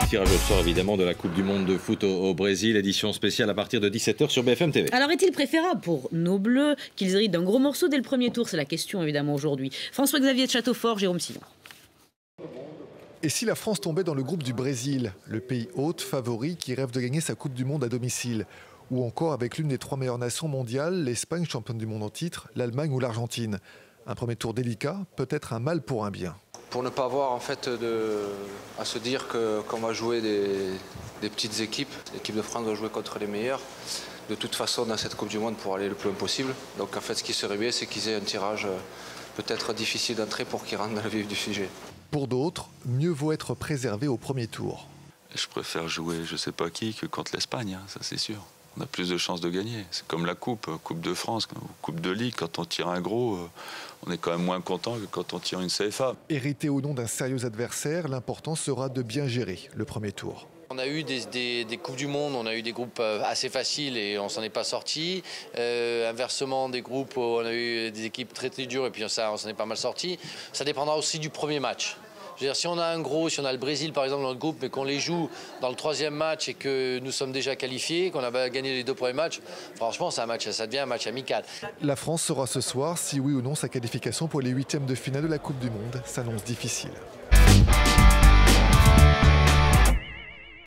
tirage au sort évidemment de la Coupe du Monde de foot au Brésil, édition spéciale à partir de 17h sur BFM TV. Alors est-il préférable pour nos Bleus qu'ils héritent d'un gros morceau dès le premier tour? C'est la question évidemment aujourd'hui. François-Xavier de Châteaufort, Jérôme Sillon. Et si la France tombait dans le groupe du Brésil, le pays hôte favori qui rêve de gagner sa Coupe du Monde à domicile? Ou encore avec l'une des 3 meilleures nations mondiales, l'Espagne championne du monde en titre, l'Allemagne ou l'Argentine? Un premier tour délicat, peut-être un mal pour un bien. Pour ne pas avoir en fait à se dire qu'on va jouer des petites équipes, l'équipe de France va jouer contre les meilleurs. De toute façon dans cette Coupe du Monde pour aller le plus loin possible. Donc en fait ce qui serait bien c'est qu'ils aient un tirage peut-être difficile d'entrée pour qu'ils rentrent dans le vif du sujet. Pour d'autres, mieux vaut être préservé au premier tour. Je préfère jouer je sais pas qui que contre l'Espagne, ça c'est sûr. On a plus de chances de gagner. C'est comme la Coupe de France, Coupe de Ligue. Quand on tire un gros, on est quand même moins content que quand on tire une CFA. Hérité ou non d'un sérieux adversaire, l'important sera de bien gérer le premier tour. On a eu des Coupes du Monde, on a eu des groupes assez faciles et on s'en est pas sorti. Inversement, des groupes où on a eu des équipes très dures et puis on s'en est pas mal sorti. Ça dépendra aussi du premier match. Je veux dire, si on a un gros, si on a le Brésil par exemple dans notre groupe, mais qu'on les joue dans le 3e match et que nous sommes déjà qualifiés, qu'on a gagné les 2 premiers matchs, franchement, ça devient un match amical. La France saura ce soir si oui ou non sa qualification pour les 8e de finale de la Coupe du Monde s'annonce difficile.